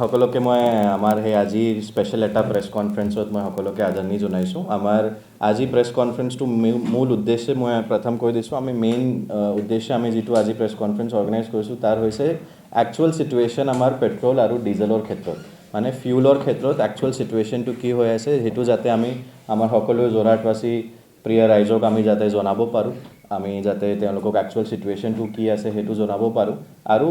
সকলোকে মই আমাৰ সেই আজিৰ স্পেচিয়েল এটা প্ৰেছ কনফাৰেন্সত মই সকলোকে আদৰণি জনাইছোঁ। আমাৰ আজি প্ৰেছ কনফাৰেন্সটো মূল উদ্দেশ্যে মই প্ৰথম কৈ দিছোঁ। আমি মেইন উদ্দেশ্যে আমি যিটো আজি প্ৰেছ কনফাৰেন্স অৰ্গেনাইজ কৰিছোঁ তাৰ হৈছে একচুৱেল চিটুৱেশ্যন আমাৰ পেট্ৰল আৰু ডিজেলৰ ক্ষেত্ৰত, মানে ফিউলৰ ক্ষেত্ৰত একচুৱেল চিটুৱেশ্যনটো কি হৈ আছে সেইটো যাতে আমি আমাৰ সকলো যোৰহাটবাসী প্ৰিয় ৰাইজক আমি যাতে জনাব পাৰোঁ, আমি যাতে তেওঁলোকক একচুৱেল চিটুৱেশ্যনটো কি আছে সেইটো জনাব পাৰোঁ আৰু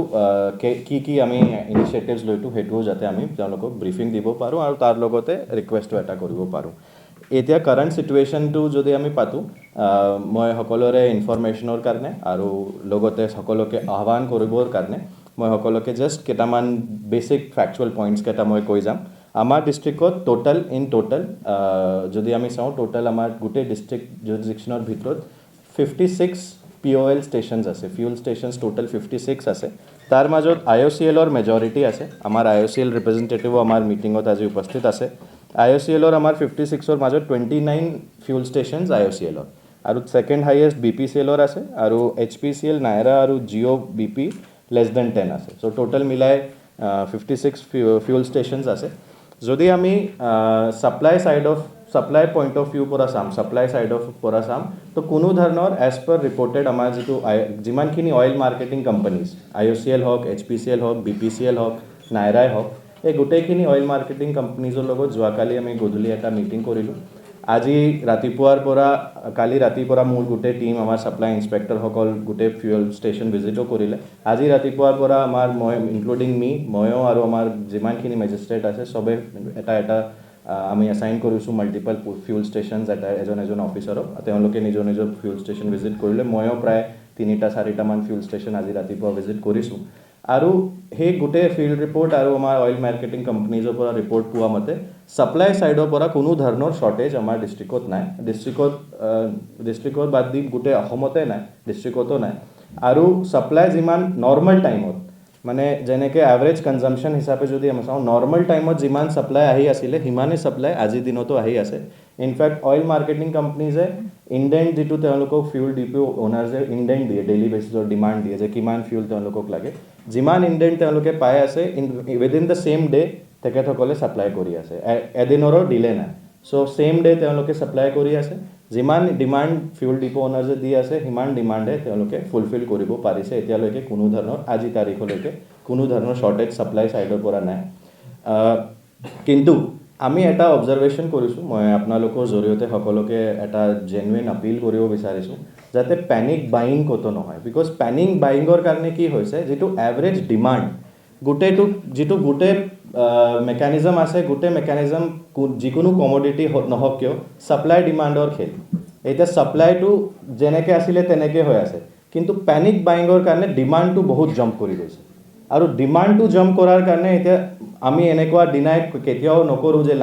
কি আমি ইনিচিয়েটিভছ লৈছোঁ সেইটোও যাতে আমি তেওঁলোকক ব্ৰিফিং দিব পাৰোঁ আৰু তাৰ লগতে ৰিকুৱেষ্টো এটা কৰিব পাৰোঁ। এতিয়া কাৰেণ্ট চিটুৱেশ্যনটো যদি আমি পাতোঁ, মই সকলোৰে ইনফৰমেশ্যনৰ কাৰণে আৰু লগতে সকলোকে আহ্বান কৰিবৰ কাৰণে মই সকলোকে জাষ্ট কেইটামান বেচিক ফেক্চুৱেল পইণ্টছ কেইটা মই কৈ যাম। আমাৰ ডিষ্ট্ৰিক্টত টোটেল যদি আমি চাওঁ টোটেল আমাৰ গোটেই ডিষ্ট্ৰিক্ট জুৰিডিকশ্যনৰ ভিতৰত 56 POL ষ্টেচনছ আছে, ফিউল ষ্টেচনছ টোটেল 56 আছে। তাৰ মাজত IOCLৰ মেজৰিটি আছে। আমাৰ IOCL ৰিপ্ৰেজেণ্টেটিভো আমাৰ মিটিঙত আজি উপস্থিত আছে। IOCLৰ আমাৰ 56ৰ মাজত 29 ফিউল ষ্টেচনছ IOCLৰ আৰু ছেকেণ্ড হাইয়েষ্ট BPCLৰ আছে আৰু HPCL, নাইৰা আৰু জিঅ' BP লেছ দেন 10 আছে। চ' টোটেল মিলাই 56 ফিউল ষ্টেচনছ আছে। যদি আমি ছাপ্লাই পইণ্ট অফ ভিউ পৰা চাম, ছাপ্লাই ছাইডৰ পৰা চাম, তো কোনো ধৰণৰ এজ পাৰ ৰিপৰ্টেড আমাৰ যিটো যিমানখিনি অইল মাৰ্কেটিং কোম্পানীজ IOCL হওক, HPCL হওক, BPCL হওক, নাইৰাই হওক, এই গোটেইখিনি অইল মাৰ্কেটিং কোম্পানীজৰ লগত যোৱাকালি আমি গধূলি এটা মিটিং কৰিলোঁ। আজি ৰাতিপুৱাৰ পৰা কালি ৰাতিৰ পৰা মোৰ গোটেই টীম আমাৰ ছাপ্লাই ইনস্পেক্টৰসকল গোটেই ফিউল ষ্টেচন ভিজিটো কৰিলে। আজি ৰাতিপুৱাৰ পৰা মই ইনক্লুডিং ময়ো আৰু আমাৰ যিমানখিনি মেজিষ্ট্ৰেট আছে চবে এটা আমি এছাইন কৰিছোঁ মাল্টিপল ফিউল ষ্টেচনছ এজন অফিচাৰক। তেওঁলোকে নিজৰ ফিউল ষ্টেচন ভিজিট কৰিলে। ময়ো প্ৰায় 3-4টামান ফিউল ষ্টেচন আজি ৰাতিপুৱা ভিজিট কৰিছোঁ আৰু সেই গোটেই ফিল্ড ৰিপৰ্ট আৰু আমাৰ অইল মাৰ্কেটিং কোম্পানীজৰ পৰা ৰিপৰ্ট পোৱা মতে ছাপ্লাই ছাইডৰ পৰা কোনো ধৰণৰ শ্বৰ্টেজ আমাৰ ডিষ্ট্ৰিক্টত নাই। ডিষ্ট্ৰিক্টত বাদ দি গোটেই অসমতে নাই, ডিষ্ট্ৰিক্টতো নাই। আৰু ছাপ্লাই যিমান নৰ্মেল টাইমত, মানে যেনেকৈ এভাৰেজ কনজাম্পশ্যন হিচাপে যদি আমি চাওঁ, নৰ্মেল টাইমত যিমান ছাপ্লাই আহি আছিলে সিমানেই ছাপ্লাই আজিৰ দিনতো আহি আছে। ইনফেক্ট অইল মাৰ্কেটিং কোম্পানীজে ইণ্ডেণ্ট যিটো তেওঁলোকক ফিউল ডিপো অ'নাৰ্ছে ইণ্ডেণ্ট দিয়ে, ডেইলি বেচিছৰ ডিমাণ্ড দিয়ে যে কিমান ফিউল তেওঁলোকক লাগে, যিমান ইণ্ডেণ্ট তেওঁলোকে পাই আছে উইদিন দ্য ছেইম ডে তেখেতসকলে ছাপ্লাই কৰি আছে, এদিনৰো ডিলে নাই। চ' ছেইম ডে তেওঁলোকে ছাপ্লাই কৰি আছে। যিমান ডিমাণ্ড ফিউল ডিপো অ'নাৰ্ছে দি আছে সিমান ডিমাণ্ডে তেওঁলোকে ফুলফিল কৰিব পাৰিছে। এতিয়ালৈকে কোনো ধৰণৰ আজি তাৰিখলৈকে কোনো ধৰণৰ শ্বৰ্টেজ ছাপ্লাই ছাইডৰ পৰা নাই। কিন্তু আমি এটা অবজাৰভেশ্যন কৰিছোঁ, মই আপোনালোকৰ জৰিয়তে সকলোকে এটা জেনুইন আপিল কৰিব বিচাৰিছোঁ যাতে পেনিক বাইং ক'তো নহয়। বিকজ পেনিক বাইঙৰ কাৰণে কি হৈছে, যিটো এভাৰেজ ডিমাণ্ড যিটো গোটেই মেকানিজম আছে, গোটেই মেকানিজম যিকোনো কমোডিটি নহওক কিয় ছাপ্লাই ডিমাণ্ডৰ খেল। এতিয়া ছাপ্লাইটো যেনেকৈ আছিলে তেনেকৈ হৈ আছে, কিন্তু পেনিক বাইঙৰ কাৰণে ডিমাণ্ডটো বহুত জাম্প কৰি গৈছে। আৰু ডিমাণ্ডটো জাম্প কৰাৰ কাৰণে এতিয়া আমি এনেকুৱা ডিনাই কেতিয়াও নকৰোঁ যে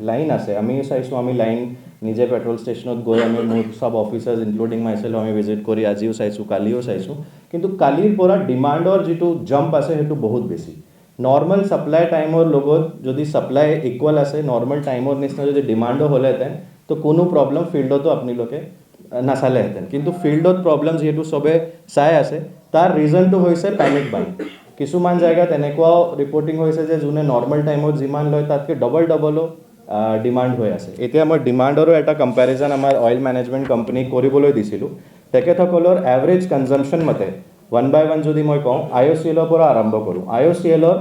লাইন আছে। আমিও চাইছোঁ, আমি লাইন নিজে পেট্ৰল ষ্টেচনত গৈ আমি মোৰ চব অফিচাৰ্ছ ইনক্লুডিং মাইছেল্ফ আমি ভিজিট কৰি আজিও চাইছোঁ, কালিও চাইছোঁ। কিন্তু কালিৰ পৰা ডিমাণ্ডৰ যিটো জাম্প আছে সেইটো বহুত বেছি। নৰ্মেল ছাপ্লাই টাইমৰ লগত যদি ছাপ্লাই ইকুৱেল আছে, নৰ্মেল টাইমৰ নিচিনা যদি ডিমাণ্ডো হ'লেহেঁতেন তো কোনো প্ৰব্লেম ফিল্ডতো আপোনালোকে নাচালেহেঁতেন। কিন্তু ফিল্ডত প্ৰব্লেম যিহেতু চবে চাই আছে, তাৰ ৰিজনটো হৈছে পেনিক বাইং। কিছুমান জেগাত এনেকুৱাও ৰিপৰ্টিং হৈছে যে যোনে নৰ্মেল টাইমত যিমান লয় তাতকৈ ডবলো ডিমাণ্ড হৈ আছে। এতিয়া মই ডিমাণ্ডৰো এটা কম্পেৰিজন আমাৰ অইল মেনেজমেণ্ট কোম্পানীক কৰিবলৈ দিছিলোঁ। তেখেতসকলৰ এভাৰেজ কনজাম্পশ্যন মতে 1 by 1 যদি মই কওঁ, IOCLৰ পৰা আৰম্ভ কৰোঁ। IOCLৰ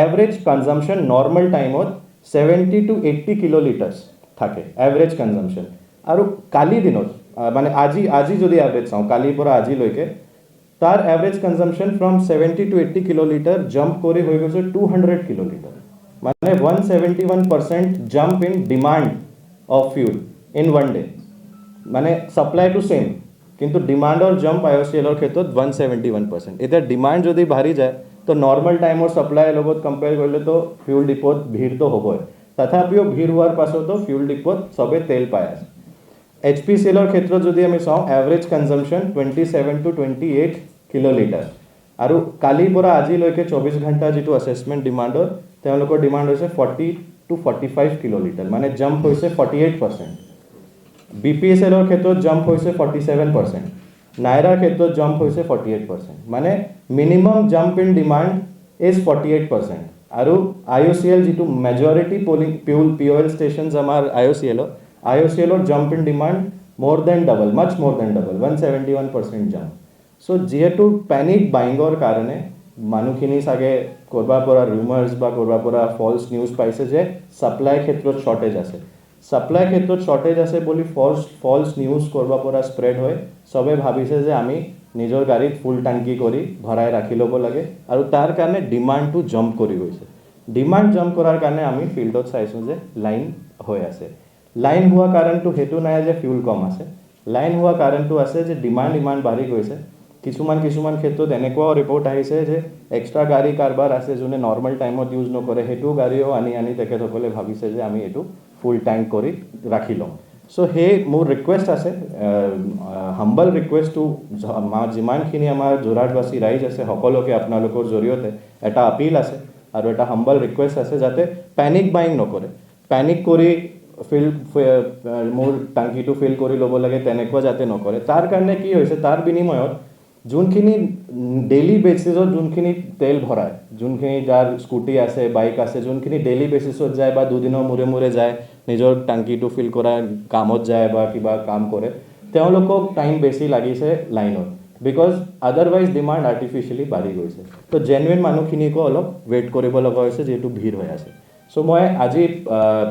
এভাৰেজ কনজাম্পশ্যন নৰ্মেল টাইমত 70 to 80 কিলোলিটাৰ্ছ থাকে এভাৰেজ কনজাম্পশ্যন। আৰু কালি দিনত মানে আজি যদি এভাৰেজ চাওঁ, কালিৰ পৰা আজিলৈকে তাৰ average কনজাম্পশ্যন from 70 to 80 kilolitre jump কৰি হৈ গৈছে 200 কিলোলিটাৰ। মানে 171% jump in demand of fuel in 1 day। মানে ছাপ্লাইটো ছেইম কিন্তু ডিমাণ্ডৰ জাম্প IOCLৰ ক্ষেত্ৰত 171%। এতিয়া ডিমাণ্ড যদি বাঢ়ি যায় তো নৰ্মেল টাইমৰ ছাপ্লাইৰ লগত কম্পেয়াৰ কৰিলেতো ফিউল ডিপোত ভিৰটো হ'বই। তথাপিও ভিৰ হোৱাৰ পাছতো ফিউল ডিপোত চবেই তেল পাই আছে। HPCLৰ ক্ষেত্ৰত যদি আমি চাওঁ, এভাৰেজ কনজাম্পশ্যন 27 to 28 কিলোলিটাৰ। আৰু কালিৰ পৰা আজিলৈকে 24 ঘণ্টা যিটো এছেছমেণ্ট ডিমাণ্ডৰ, তেওঁলোকৰ ডিমাণ্ড হৈছে 40 to 45 কিলোলিটাৰ, মানে জাম্প হৈছে 48%। BPCLৰ ক্ষেত্ৰত জাম্প হৈছে 47%, নাইৰাৰ ক্ষেত্ৰত জাম্প হৈছে 48%। মানে minimum jump in demand is 48%। আৰু IOCL যিটো মেজৰিটি POL ষ্টেচনছ আমাৰ IOCLৰ jump in demand more than double, much more than double, 171% jump. So যিহেতু পেনিক বাইঙৰ কাৰণে মানুহখিনি চাগে কৰবাৰ পৰা ৰুমাৰ্ছ বা কৰবাৰ পৰা ফলছ নিউজ পাইছে যে ছাপ্লাই ক্ষেত্ৰত শ্বৰ্টেজ আছে। ছাপ্লাই ক্ষেত্ৰত শ্বৰ্টেজ আছে বুলি ফলছ নিউজ কৰবাৰ পৰা স্প্ৰেড হয়, চবে ভাবিছে যে আমি নিজৰ গাড়ীত ফুল টাংকি কৰি ভৰাই ৰাখি ল'ব লাগে, আৰু তাৰ কাৰণে ডিমাণ্ডটো জাম্প কৰি গৈছে। ডিমাণ্ড জাম্প কৰাৰ কাৰণে আমি ফিল্ডত চাইছোঁ যে লাইন হৈ আছে। লাইন হোৱা কাৰণটো সেইটো নাই যে ফিউল কম আছে, লাইন হোৱা কাৰণটো আছে যে ডিমাণ্ড ইমান বাঢ়ি গৈছে। কিছুমান ক্ষেত্ৰত এনেকুৱাও ৰিপৰ্ট আহিছে যে এক্সট্ৰা গাড়ী কাৰবাৰ আছে যোনে নৰ্মেল টাইমত ইউজ নকৰে, সেইটো গাড়ীও আনি তেখেতসকলে ভাবিছে যে আমি এইটো ফুল টেংক কৰি ৰাখি ল'ম। চ' সেই মোৰ ৰিকুৱেষ্ট আছে, হাম্বল ৰিকুৱেষ্টটো যিমানখিনি আমাৰ যোৰহাটবাসী ৰাইজ আছে সকলোকে আপোনালোকৰ জৰিয়তে এটা আপিল আছে আৰু এটা হাম্বল ৰিকুৱেষ্ট আছে যাতে পেনিক বাইং নকৰে। পেনিক কৰি মোৰ টাংকিটো ফিল কৰি ল'ব লাগে তেনেকুৱা যাতে নকৰে। তাৰ কাৰণে কি হৈছে, তাৰ বিনিময়ত যোনখিনি ডেইলি বেচিছত যোনখিনি তেল ভৰায়, যোনখিনি যাৰ স্কুটি আছে, বাইক আছে, যোনখিনি ডেইলি বেচিছত যায় বা দুদিনৰ মূৰে যায় নিজৰ টাংকিটো ফিল কৰা কামত যায় বা কিবা কাম কৰে, তেওঁলোকক টাইম বেছি লাগিছে লাইনত, বিকজ আদাৰৱাইজ ডিমাণ্ড আৰ্টিফিচিয়েলি বাঢ়ি গৈছে। তো জেনুইন মানুহখিনিকো অলপ ৱেইট কৰিব লগা হৈছে যিহেতু ভিৰ হৈ আছে। চ' মই আজি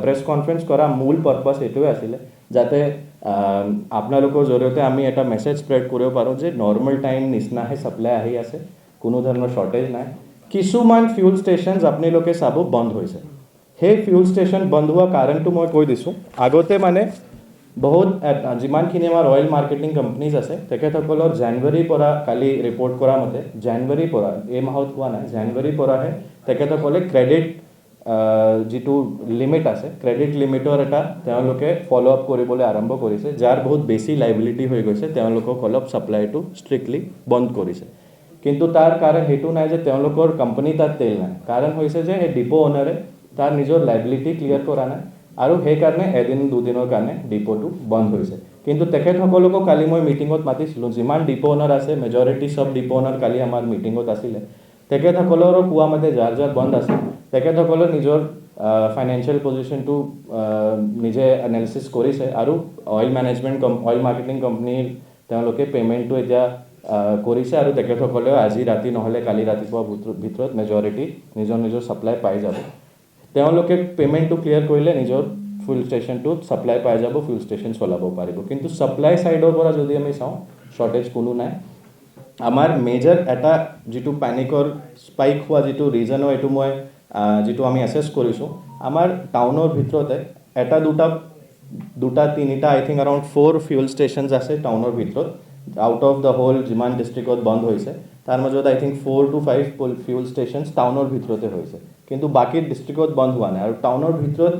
প্ৰেছ কনফাৰেঞ্চ কৰা মূল পাৰ্পাছ এইটোৱে আছিলে যাতে আপোনালোকৰ জৰিয়তে আমি এটা মেছেজ স্প্ৰেড কৰিব পাৰোঁ যে নৰ্মেল টাইম নিচিনাহে ছাপ্লাই আহি আছে, কোনো ধৰণৰ শ্বৰ্টেজ নাই। কিছুমান ফিউল ষ্টেচনছ আপোনালোকে চাব বন্ধ হৈছে। সেই ফিউল ষ্টেচন বন্ধ হোৱা কাৰণটো মই কৈ দিছোঁ। আগতে মানে বহুত যিমানখিনি আমাৰ অইল মাৰ্কেটিং কোম্পানীজ আছে তেখেতসকলৰ জানুৱাৰীৰ পৰা, কালি ৰিপৰ্ট কৰা মতে জানুৱাৰীৰ পৰা, এই মাহত হোৱা নাই, জানুৱাৰীৰ পৰাহে তেখেতসকলে ক্ৰেডিট যিটো লিমিট আছে, ক্ৰেডিট লিমিটৰ এটা তেওঁলোকে ফ'ল' আপ কৰিবলৈ আৰম্ভ কৰিছে। যাৰ বহুত বেছি লাইবিলিটি হৈ গৈছে তেওঁলোকক অলপ ছাপ্লাইটো ষ্ট্ৰিক্টলি বন্ধ কৰিছে। কিন্তু তাৰ কাৰণ সেইটো নাই যে তেওঁলোকৰ কোম্পানী তাত তেল নাই, কাৰণ হৈছে যে সেই ডিপো অ'নাৰে তাৰ নিজৰ লাইবিলিটি ক্লিয়াৰ কৰা নাই আৰু সেইকাৰণে এদিন দুদিনৰ কাৰণে ডিপোটো বন্ধ হৈছে। কিন্তু তেখেতসকলকো কালি মই মিটিঙত মাতিছিলোঁ, যিমান ডিপো অ'নাৰ আছে মেজৰিটি চব ডিপো অ'নাৰ কালি আমাৰ মিটিঙত আছিলে। তেখেতসকলৰো কোৱা মতে যাৰ বন্ধ আছে তেখেতসকলে নিজৰ ফাইনেন্সিয়েল পজিশ্যনটো নিজে এনালিচিছ কৰিছে আৰু অইল মাৰ্কেটিং কোম্পানীৰ তেওঁলোকে পে'মেণ্টটো এতিয়া কৰিছে আৰু তেখেতসকলেও আজি ৰাতি নহ'লে কালি ৰাতিপুৱা ভিতৰত মেজৰিটি নিজৰ ছাপ্লাই পাই যাব। তেওঁলোকে পে'মেণ্টটো ক্লিয়াৰ কৰিলে নিজৰ ফুল ষ্টেচনটোত ছাপ্লাই পাই যাব, ফুল ষ্টেচন চলাব পাৰিব। কিন্তু ছাপ্লাই ছাইডৰ পৰা যদি আমি চাওঁ শ্বৰ্টেজ কোনো নাই। আমাৰ মেজৰ এটা যিটো পেনিকৰ স্পাইক হোৱা যিটো ৰিজন হয় এইটো মই যিটো আমি এছেছ কৰিছোঁ, আমাৰ টাউনৰ ভিতৰতে এটা দুটা তিনিটা আই থিংক এৰাউণ্ড 4 ফিউল ষ্টেচনছ আছে টাউনৰ ভিতৰত। আউট অফ দ্য হোল যিমান ডিষ্ট্ৰিক্টত বন্ধ হৈছে তাৰ মাজত আই থিংক 4 to 5 ফিউল ষ্টেচনছ টাউনৰ ভিতৰতে হৈছে, কিন্তু বাকী ডিষ্ট্ৰিক্টত বন্ধ হোৱা নাই। আৰু টাউনৰ ভিতৰত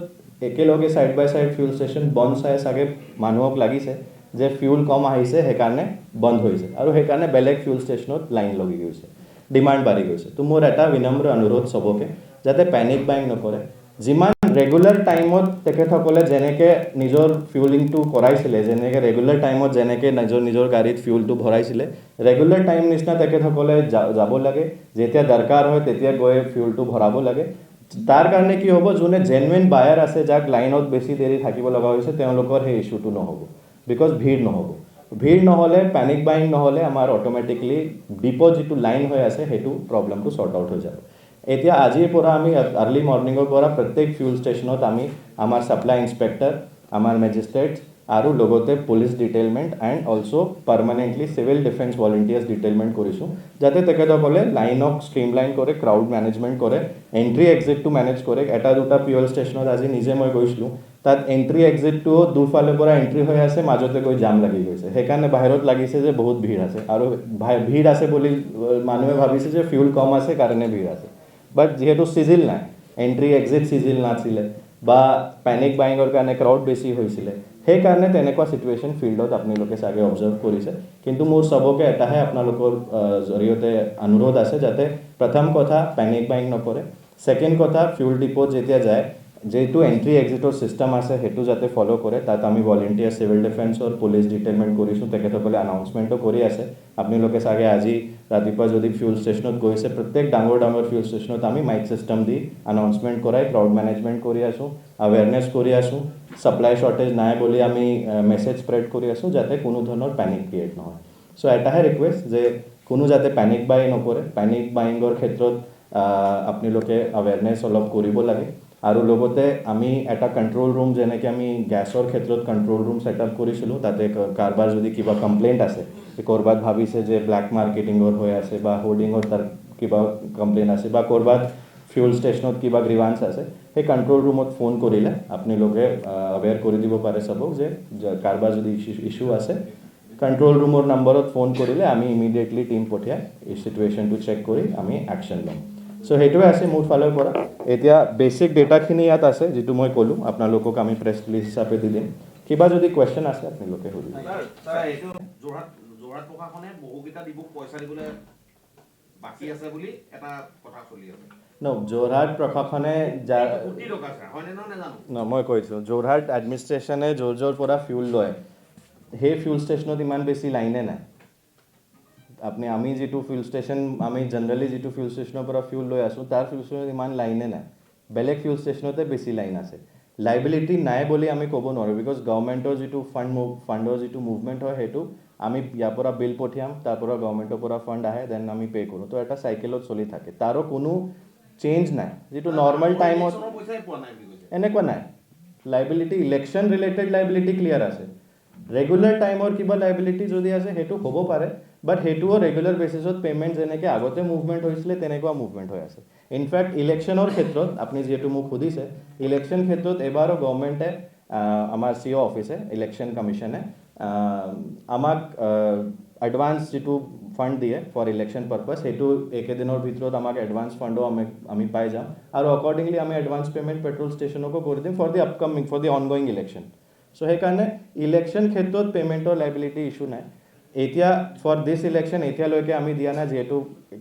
একেলগে ছাইড বাই ছাইড ফিউল ষ্টেচন বন্ধ চাই চাগে মানুহক লাগিছে যে ফিউল কম আহিছে সেইকাৰণে বন্ধ হৈছে, আৰু সেইকাৰণে বেলেগ ফিউল ষ্টেচনত লাইন লাগি গৈছে, ডিমাণ্ড বাঢ়ি গৈছে। তো মোৰ এটা বিনম্ৰ অনুৰোধ চবকে যাতে পেনিক বাইং নকৰে। যিমান ৰেগুলাৰ টাইমত তেখেতসকলে যেনেকৈ নিজৰ ফিউলিংটো কৰাইছিলে, যেনেকৈ ৰেগুলাৰ টাইমত যেনেকৈ নিজৰ গাড়ীত ফিউলটো ভৰাইছিলে, ৰেগুলাৰ টাইম নিচিনা তেখেতসকলে যাব লাগে। যেতিয়া দৰকাৰ হয় তেতিয়া গৈ ফিউলটো ভৰাব লাগে। তাৰ কাৰণে কি হ'ব, যোনে জেনুইন বায়াৰ আছে যাক লাইনত বেছি দেৰি থাকিব লগা হৈছে তেওঁলোকৰ সেই ইছ্যুটো নহ'ব, বিকজ ভিৰ নহ'ব। ভিৰ নহ'লে, পেনিক বাইং নহ'লে আমাৰ অট'মেটিকলি ডিপ'ত যিটো লাইন হৈ আছে সেইটো প্ৰব্লেমটো শ্বৰ্ট আউট হৈ যাব। এতিয়া আজিৰ পৰা আমি আৰ্লি মৰ্ণিঙৰ পৰা প্ৰত্যেক ফিউল ষ্টেচনত আমি আমাৰ ছাপ্লাই ইনস্পেক্টৰ, আমাৰ মেজিষ্ট্ৰেটছ আৰু লগতে police detailment and also' permanently civil defence volunteers detailment কৰিছোঁ, যাতে তেখেতসকলে লাইনক ষ্ট্ৰীমলাইন কৰে, ক্ৰাউড মেনেজমেণ্ট কৰে, এণ্ট্ৰি এক্সিটটো মেনেজ কৰে। এটা দুটা ফিউল ষ্টেচনত আজি নিজে মই গৈছিলোঁ, তাত এণ্ট্ৰি এক্সিটটো দুফালৰ পৰা এণ্ট্ৰি হৈ আছে, মাজতে গৈ জাম লাগি গৈছে। সেইকাৰণে বাহিৰত লাগিছে যে বহুত ভিৰ আছে, আৰু ভিৰ আছে বুলি মানুহে ভাবিছে যে ফিউল কম আছে কাৰণে ভিৰ আছে। বাট যিহেতু চিজিল নাই, এণ্ট্ৰি এক্সিট চিজিল নাছিলে বা পেনিক বাইঙৰ কাৰণে ক্ৰাউড বেছি হৈছিলে, সেইকাৰণে তেনেকুৱা চিটুৱেশ্যন ফিল্ডত আপোনালোকে চাগে অবজাৰ্ভ কৰিছে। কিন্তু মোৰ চবকে এটাহে আপোনালোকৰ জৰিয়তে অনুৰোধ আছে যাতে প্ৰথম কথা পেনিক বাইং নকৰে, ছেকেণ্ড কথা ফিউল ডিপ'ত যেতিয়া যায় যেহেতু এন্ট্ৰি এক্সিটৰ ছিষ্টেম আছে সেইটো যাতে ফ'ল' কৰে তাত আমি ভলেণ্টিয়াৰ চিভিল ডিফেন্সৰ পুলিচ ডিটেইলমেণ্ট কৰিছোঁ তেখেতসকলে আনাউন্সমেণ্টো কৰি আছে আপোনালোকে চাগে আজি ৰাতিপুৱা যদি ফিউল ষ্টেচনত গৈছে প্ৰত্যেক ডাঙৰ ডাঙৰ ফিউল ষ্টেচনত আমি মাইক ছিষ্টেম দি আনাউন্সমেণ্ট কৰাই ক্ৰাউড মেনেজমেণ্ট কৰি আছোঁ আৱেৰনেছ কৰি আছোঁ ছাপ্লাই শ্বৰ্টেজ নাই বুলি আমি মেছেজ স্প্ৰেড কৰি আছোঁ যাতে কোনো ধৰণৰ পেনিক ক্ৰিয়েট নহয় চ' এটাহে ৰিকুৱেষ্ট যে কোনো যাতে পেনিক বাই নকৰে পেনিক বাইঙৰ ক্ষেত্ৰত আপোনালোকে আৱেৰনেছ অলপ কৰিব লাগে আৰু লগতে আমি এটা কণ্ট্ৰল ৰুম যেনেকৈ আমি গেছৰ ক্ষেত্ৰত কণ্ট্ৰল ৰুম ছেটআপ কৰিছিলোঁ তাতে কাৰোবাৰ যদি কিবা কমপ্লেইণ্ট আছে ক'ৰবাত ভাবিছে যে ব্লেক মাৰ্কেটিঙৰ হৈ আছে বা হোৰ্ডিঙৰ তাৰ কিবা কমপ্লেইণ্ট আছে বা ক'ৰবাত ফিউল ষ্টেচনত কিবা গ্ৰিভান্স আছে সেই কণ্ট্ৰল ৰুমত ফোন কৰিলে আপোনালোকে আৱেৰ কৰি দিব পাৰে চবক যে কাৰোবাৰ যদি ইছ্যু আছে কণ্ট্ৰল ৰুমৰ নম্বৰত ফোন কৰিলে আমি ইমিডিয়েটলি টিম পঠিয়াই এই চিটুৱেশ্যনটো চেক কৰি আমি একশ্যন ল'ম চ' সেইটোৱে আছে মোৰ ফালৰ পৰা এতিয়া বেচিক ডেটাখিনি ইয়াত আছে যিটো মই ক'লোঁ আপোনালোকক আমি প্ৰেছ ৰিলিজ হিচাপে দি দিম কিবা যদি কুৱেশ্যন আছে আপোনালোকে সুধিব যোৰহাট প্ৰশাসনে বহুকেইটা ডিপুক পইচা দিবলৈ বাকী আছে বুলি এটা কথা চলি আছে যোৰহাট প্ৰশাসনে মই কৈছোঁ যোৰহাট এডমিনিষ্ট্ৰেশ্যনে য'ৰ পৰা ফিউল লয় সেই ফিউল ষ্টেচনত ইমান বেছি লাইনে নাই আমি যিটো ফিউল ষ্টেচন আমি জেনেৰেলি যিটো ফিউল ষ্টেচনৰ পৰা ফিউল লৈ আছোঁ তাৰ ফিউল ষ্টেচনত ইমান লাইনে নাই বেলেগ ফিউল ষ্টেচনতে বেছি লাইন আছে লাইবিলিটি নাই বুলি আমি ক'ব নোৱাৰোঁ বিকজ গভৰ্ণমেণ্টৰ যিটো ফাণ্ডৰ যিটো মুভমেণ্ট হয় সেইটো আমি ইয়াৰ পৰা বিল পঠিয়াম তাৰ পৰা গভৰ্ণমেণ্টৰ পৰা ফাণ্ড আহে দেন আমি পে' কৰোঁ তো এটা চাইকেলত চলি থাকে তাৰো কোনো চেঞ্জ নাই যিটো নৰ্মেল টাইমত এনেকুৱা নাই liability election related liability clear আছে ৰেগুলাৰ টাইমৰ কিবা লাইবিলিটি যদি আছে সেইটো হ'ব পাৰে বাট সেইটোও ৰেগুলাৰ বেচিছত পে'মেণ্ট যেনেকৈ আগতে মুভমেণ্ট হৈছিলে তেনেকুৱা মুভমেণ্ট হৈ আছে ইনফেক্ট ইলেকশ্যনৰ ক্ষেত্ৰত আপুনি যিহেতু মোক সুধিছে ইলেকশ্যন ক্ষেত্ৰত এবাৰো গভৰ্ণমেণ্টে আমাৰ চি অ' অফিচে ইলেকশ্যন কমিশ্যনে আমাক এডভান্স যিটো ফাণ্ড দিয়ে ফৰ ইলেকশ্যন পাৰ্পাছ সেইটো একেদিনৰ ভিতৰত আমাক এডভান্স ফাণ্ডো আমি পাই যাম আৰু একৰ্ডিংলি আমি এডভান্স পে'মেণ্ট পেট্ৰল ষ্টেচনকো কৰি দিম ফৰ দি অনগয়িং ইলেকশ্যন চ' সেইকাৰণে ইলেকশ্যন ক্ষেত্ৰত পে'মেণ্টৰ লাইবিলিটি ইছ্যু নাই এতিয়া ফৰ দিছ ইলেকশ্যন এতিয়ালৈকে আমি দিয়া নাই যিহেতু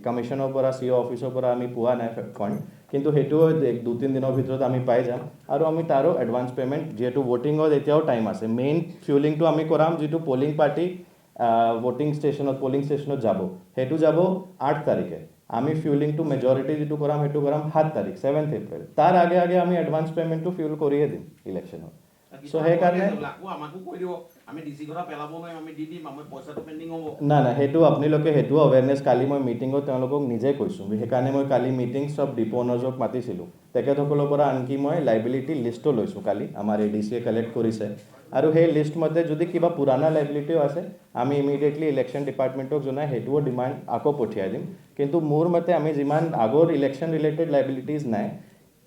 কমিশ্যনৰ পৰা চি অ' অফিচৰ পৰা আমি পোৱা নাই ফাণ্ড কিন্তু সেইটোও 2-3 দিনৰ ভিতৰত আমি পাই যাম আৰু আমি তাৰো এডভান্স পে'মেণ্ট যিহেতু ভোটিঙত এতিয়াও টাইম আছে মেইন ফিউলিংটো আমি কৰাম যিটো পলিং পাৰ্টি পলিং ষ্টেচনত যাব সেইটো যাব 8 তাৰিখে আমি ফিউলিংটো মেজৰিটি যিটো কৰাম সেইটো কৰাম 7 তাৰিখ 7 এপ্ৰিল তাৰ আগে আগে আমি এডভান্স পে'মেণ্টটো ফিউল কৰিয়ে দিম ইলেকশ্যনত চ' সেইকাৰণে নাই সেইটো আপোনালোকে সেইটো আৱেৰনেছ কালি মই মিটিঙত তেওঁলোকক নিজে কৈছোঁ সেইকাৰণে মই কালি মিটিং চব ডিপো অনাৰ্ছক মাতিছিলোঁ তেখেতসকলৰ পৰা আনকি মই লাইবিলিটি লিষ্টো লৈছোঁ কালি আমাৰ ADCয়ে কালেক্ট কৰিছে আৰু সেই লিষ্ট মতে যদি কিবা পুৰণা লাইবিলিটিও আছে আমি ইমিডিয়েটলি ইলেকশ্যন ডিপাৰ্টমেণ্টক জনাই সেইটোও ডিমাণ্ড আকৌ পঠিয়াই দিম কিন্তু মোৰ মতে আমি যিমান আগৰ ইলেকশ্যন ৰিলেটেড লাইবিলিটিজ নাই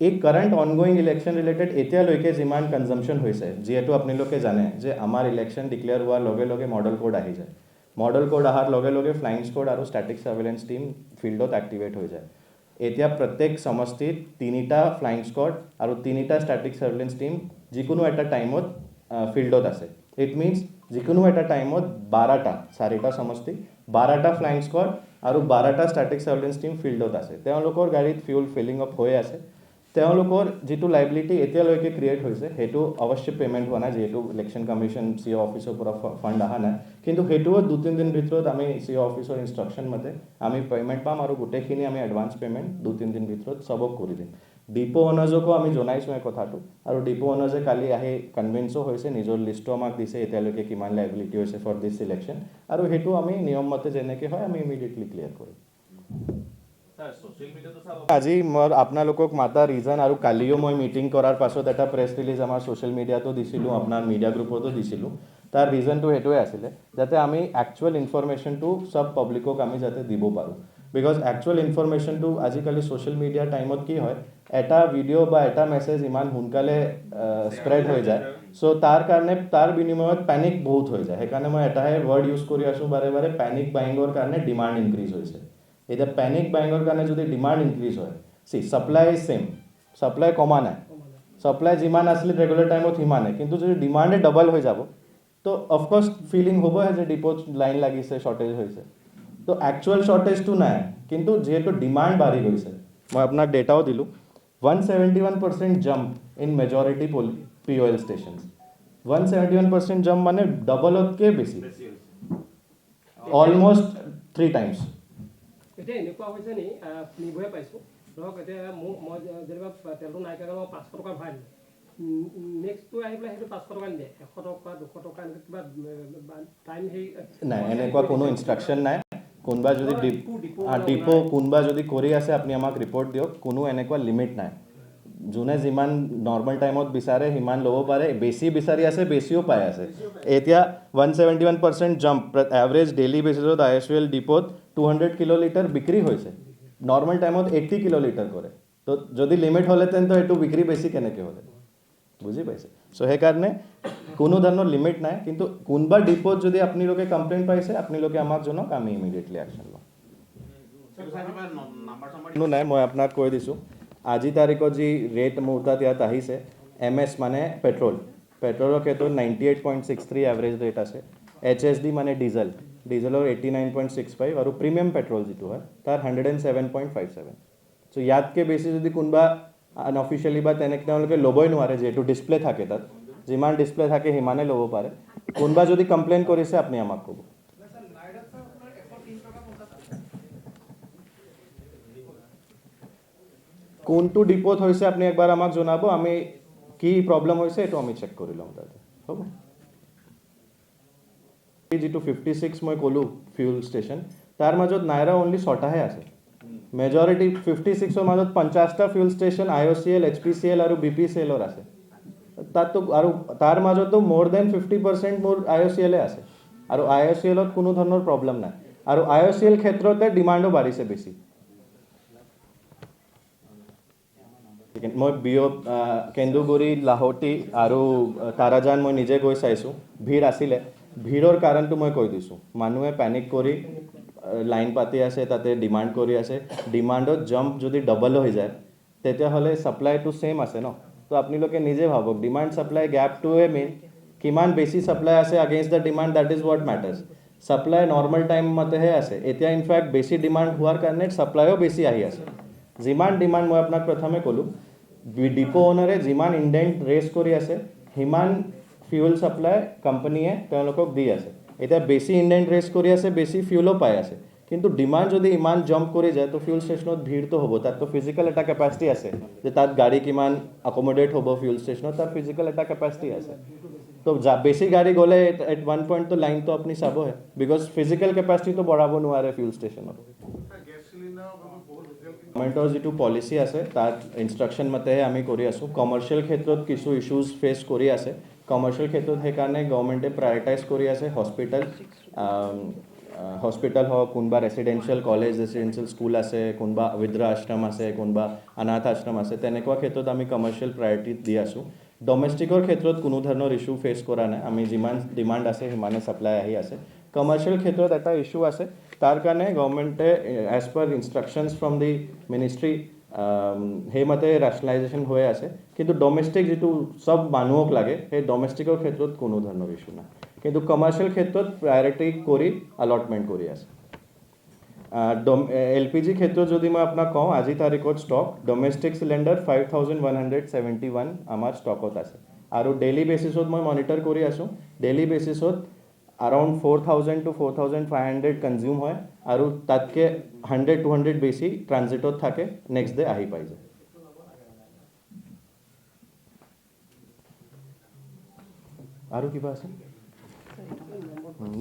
এই কাৰেণ্ট অনগয়িং ইলেকশ্যন ৰিলেটেড এতিয়ালৈকে যিমান কনজাম্পশ্যন হৈছে যিহেতু আপোনালোকে জানে যে আমাৰ ইলেকশ্যন ডিক্লেয়াৰ হোৱাৰ লগে লগে মডেল কোড আহি যায় মডেল কোড অহাৰ লগে লগে ফ্লাইং স্কোৱাড আৰু ষ্টেটিক ছাৰ্ভেইলেঞ্চ টীম ফিল্ডত এক্টিভেট হৈ যায় এতিয়া প্ৰত্যেক সমষ্টিত 3টা ফ্লাইং স্কোৱাড আৰু 3টা ষ্টেটিক ছাৰ্ভেইলেঞ্চ টীম যিকোনো এটা টাইমত ফিল্ডত আছে ইট মিনছ যিকোনো এটা টাইমত 12টা 4টা সমষ্টি 12টা ফ্লাইং স্কোৱাড আৰু 12টা ষ্টেটিক ছাৰ্ভেইলেঞ্চ টীম ফিল্ডত আছে তেওঁলোকৰ গাড়ীত ফিউল ফিলিং আপ হৈ আছে তেওঁলোকৰ যিটো লাইবিলিটি এতিয়ালৈকে ক্ৰিয়েট হৈছে সেইটো অৱশ্যে পে'মেণ্ট হোৱা নাই যিহেতু ইলেকশ্যন কমিশ্যন চি অ' অফিচৰ পৰা ফাণ্ড অহা নাই কিন্তু সেইটোও 2-3 দিন ভিতৰত আমি চি অ' অফিচৰ ইনষ্ট্ৰাকশ্যন মতে আমি পে'মেণ্ট পাম আৰু গোটেইখিনি আমি এডভান্স পে'মেণ্ট 2-3 দিন ভিতৰত চবক কৰি দিম ডিপো অনাৰ্ছকো আমি জনাইছোঁ এই কথাটো আৰু ডিপো অনাৰ্ছে কালি আহি কনভিন্সো হৈছে নিজৰ লিষ্টো আমাক দিছে এতিয়ালৈকে কিমান লাইবিলিটি হৈছে ফৰ দিছ ইলেকশ্যন আৰু সেইটো আমি নিয়ম মতে যেনেকৈ হয় আমি ইমিডিয়েটলি ক্লিয়াৰ কৰিম আজি মই আপোনালোকক মাতা ৰিজন আৰু কালিও মই মিটিং কৰাৰ পাছত এটা প্ৰেছ ৰিলিজ আমাৰ ছ'চিয়েল মিডিয়াতো দিছিলোঁ আপোনাৰ মিডিয়া গ্ৰুপতো দিছিলোঁ তাৰ ৰিজনটো সেইটোৱে আছিলে যাতে আমি একচুৱেল ইনফৰমেশ্যনটো চব পাব্লিকক আমি যাতে দিব পাৰোঁ বিকজ একচুৱেল ইনফৰমেশ্যনটো আজিকালি ছ'চিয়েল মিডিয়াৰ টাইমত কি হয় এটা ভিডিঅ' বা এটা মেছেজ ইমান সোনকালে স্প্ৰেড হৈ যায় চ' তাৰ কাৰণে তাৰ বিনিময়ত পেনিক বহুত হৈ যায় সেইকাৰণে মই এটাহে ৱৰ্ড ইউজ কৰি আছোঁ বাৰে বাৰে পেনিক বাইঙৰ কাৰণে ডিমাণ্ড ইনক্ৰিজ হৈছে এতিয়া পেনিক বাইঙৰ কাৰণে যদি ডিমাণ্ড ইনক্ৰিজ হয় ছাপ্লাই ইজ ছেম ছাপ্লাই কমা নাই ছাপ্লাই যিমান আছিলে ৰেগুলাৰ টাইমত সিমানে কিন্তু যদি ডিমাণ্ডে ডাবল হৈ যাব তো অফক'ৰ্ছ ফিলিং হ'বই যে ডিপ'ত লাইন লাগিছে শ্বৰ্টেজ হৈছে তো একচুৱেল শ্বৰ্টেজটো নাই কিন্তু যিহেতু ডিমাণ্ড বাঢ়ি গৈছে মই আপোনাক ডেটাও দিলোঁ 171% jump in majority POL stations. 171% jump মানে ডবলতকৈ বেছি, বেছি হৈছে অলমষ্ট 3 times. এতিয়া এনেকুৱা হৈছে নি শুনিবহে পাইছোঁ ধৰক এতিয়া মই যেনিবা তেলটো নাই কাৰণে মই 500 টকা ভৰাই দিলোঁ নেক্সটটো আহি পেলাই সেইটো 500 টকা নিদিয়ে 100 টকা 200 টকা এনেকৈ কিবা টাইম সেই নাই এনেকুৱা কোনো ইনষ্ট্ৰাকশ্যন নাই কোনোবা যদি ডিপো কোনোবা যদি কৰি আছে আপুনি আমাক ৰিপৰ্ট দিয়ক কোনো এনেকুৱা লিমিট নাই যোনে যিমান নৰ্মেল টাইমত বিচাৰে সিমান ল'ব পাৰে বেছি বিচাৰি আছে বেছিও পাই আছে এতিয়া 171% জাম্প এভাৰেজ ডেইলি বেচিছত IOCL ডিপোত 200 কিলোলিটাৰ বিক্ৰী হৈছে নৰ্মেল টাইমত 80 কিলোলিটাৰ কৰে তো যদি লিমিট হ'লেতেন তো এইটো বিক্ৰী বেছি কেনেকৈ হ'লে বুজি পাইছে চ' সেইকাৰণে কোনো ধৰণৰ লিমিট নাই কিন্তু কোনোবা ডিপোত যদি আপোনালোকে কমপ্লেইন পাইছে আপোনালোকে আমাক জনাওক আমি ইমিডিয়েটলি একশ্যন ল'ম কোনো নাই মই আপোনাক কৈ দিছোঁ আজি তাৰিখত যি ৰেট মোৰ তাত ইয়াত আহিছে MS মানে পেট্ৰলৰ ক্ষেত্ৰত 98.63 এভাৰেজ ৰেট আছে HSD মানে ডিজেলৰ 89.65 আৰু প্ৰিমিয়াম পেট্ৰল যিটো হয় তাৰ 107.57 চ' ইয়াতকৈ বেছি যদি কোনোবা আনঅফিচিয়েলি বা তেনেকৈ তেওঁলোকে ল'বই নোৱাৰে যিহেতু ডিছপ্লে থাকে তাত যিমান ডিছপ্লে থাকে সিমানে ল'ব পাৰে কোনোবা যদি কমপ্লেইন কৰিছে আপুনি আমাক ক'ব কোনটো ডিপোত হৈছে আপুনি একবাৰ আমাক জনাব আমি কি প্ৰব্লেম হৈছে এইটো আমি চেক কৰি ল'ম তাতে হ'ব যিটো 56 মই ক'লোঁ ফিউল ষ্টেচন তাৰ মাজত নাইৰা অনলি 6টাহে আছে মেজৰিটি 56ৰ মাজত 50টা ফিউল ষ্টেচন IOCL HPCL আৰু BPCLৰ আছে তাততো আৰু তাৰ মাজতো মোৰ দেন 50% মোৰ IOCLে আছে আৰু IOCLত কোনো ধৰণৰ প্ৰব্লেম নাই আৰু IOCL ক্ষেত্ৰতে ডিমাণ্ডো বাঢ়িছে বেছি মই কেন্দুগুৰি লাহোটি আৰু তাৰাজান মই নিজে গৈ চাইছোঁ ভিৰ আছিলে ভিৰৰ কাৰণটো মই কৈ দিছোঁ মানুহে পেনিক কৰি লাইন পাতি আছে তাতে ডিমাণ্ড কৰি আছে ডিমাণ্ডত জাম্প যদি ডবল হৈ যায় তেতিয়াহ'লে ছাপ্লাইটো ছেম আছে ন তো আপোনালোকে নিজে ভাবক ডিমাণ্ড ছাপ্লাই গেপটোৱে মেইন কিমান বেছি ছাপ্লাই আছে against the demand that is what matters supply normal time মতেহে আছে এতিয়া ইনফেক্ট বেছি ডিমাণ্ড হোৱাৰ কাৰণে ছাপ্লাইও বেছি আহি আছে যিমান ডিমাণ্ড মই আপোনাক প্ৰথমে ক'লোঁ ডিপো অ'নাৰে যিমান ইণ্ডেণ্ট ৰেজ কৰি আছে সিমান ফিউল ছাপ্লাই কোম্পানীয়ে তেওঁলোকক দি আছে এতিয়া বেছি ইণ্ডেণ্ট ৰেজ কৰি আছে বেছি ফিউলো পাই আছে কিন্তু ডিমাণ্ড যদি ইমান জাম্প কৰি যায় তো ফিউল ষ্টেচনত ভিৰটো হ'ব তাততো ফিজিকেল এটা কেপাচিটি আছে যে তাত গাড়ী কিমান আকমডেট হ'ব ফিউল ষ্টেচনত তাত ফিজিকেল এটা কেপাচিটি আছে তো বেছি গাড়ী গ'লে এট ওৱান পইণ্টটো লাইনটো আপুনি চাবহে বিকজ ফিজিকেল কেপাচিটিটো বঢ়াব নোৱাৰে ফিউল ষ্টেচনত গভৰ্ণমেণ্টৰ যিটো পলিচি আছে তাত ইনষ্ট্ৰাকশ্যন মতেহে আমি কৰি আছোঁ কমাৰ্চিয়েল ক্ষেত্ৰত কিছু ইছ্যুজ ফেচ কৰি আছে কমাৰ্চিয়েল ক্ষেত্ৰত সেইকাৰণে গভৰ্ণমেণ্টে প্ৰায়ৰিটাইজ কৰি আছে হস্পিটেল হওক কোনোবা ৰেচিডেঞ্চিয়েল কলেজ ৰেচিডেঞ্চিয়েল স্কুল আছে কোনোবা বৃদ্ধ আশ্ৰম আছে কোনোবা অনাথ আশ্ৰম আছে তেনেকুৱা ক্ষেত্ৰত আমি কমাৰ্চিয়েল প্ৰায়ৰিটি দি আছোঁ ডমেষ্টিকৰ ক্ষেত্ৰত কোনো ধৰণৰ ইছ্যু ফেচ কৰা নাই আমি যিমান ডিমাণ্ড আছে সিমানে ছাপ্লাই আহি আছে কমাৰ্চিয়েল ক্ষেত্ৰত এটা ইছ্যু আছে তাৰ কাৰণে গভৰ্ণমেণ্টে as per instructions from the ministry সেইমতে ৰেচনেলাইজেশ্যন হৈ আছে কিন্তু ডমেষ্টিক যিটো চব মানুহক লাগে সেই ডমেষ্টিকৰ ক্ষেত্ৰত কোনো ধৰণৰ ইছ্যু নাই কিন্তু কমাৰ্চিয়েল ক্ষেত্ৰত প্ৰায়ৰিটি কৰি অলটমেণ্ট কৰি আছে LPG ক্ষেত্ৰত যদি মই আপোনাক কওঁ আজি তাৰিখত ষ্টক ডমেষ্টিক চিলিণ্ডাৰ 5171 আমাৰ ষ্টকত আছে আৰু ডেইলি বেচিছত মই মনিটৰ কৰি আছোঁ ডেইলি বেচিছত around 4,000 to 4,500 কনজিউম হয় আৰু তাতকৈ 100-200 বেছি ট্ৰানজিটত থাকে নেক্সট ডে আহি পাই যায় আৰু কিবা আছে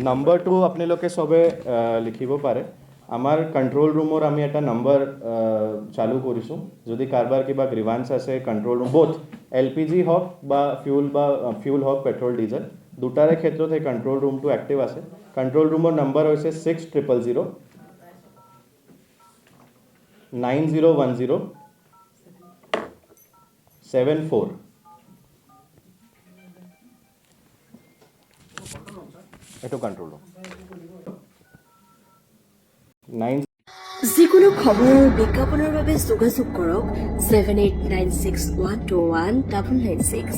নম্বৰটো আপোনালোকে চবে লিখিব পাৰে আমাৰ কণ্ট্ৰল ৰুমৰ আমি এটা নম্বৰ চালু কৰিছোঁ যদি কাৰোবাৰ কিবা গ্ৰিভান্স আছে কণ্ট্ৰল ৰুম বোথ LPG হওক বা ফিউল হওক পেট্ৰল ডিজেল দুটাৰে ক্ষেত্ৰত সেই কণ্ট্ৰল ৰুমটো এক্টিভ আছে কণ্ট্ৰল ৰুমৰ নম্বৰ হৈছে 6000-9010-74 এইটো কণ্ট্ৰল ৰুম যিকোনো খবৰৰ বিজ্ঞাপনৰ বাবে যোগাযোগ কৰক 7896121996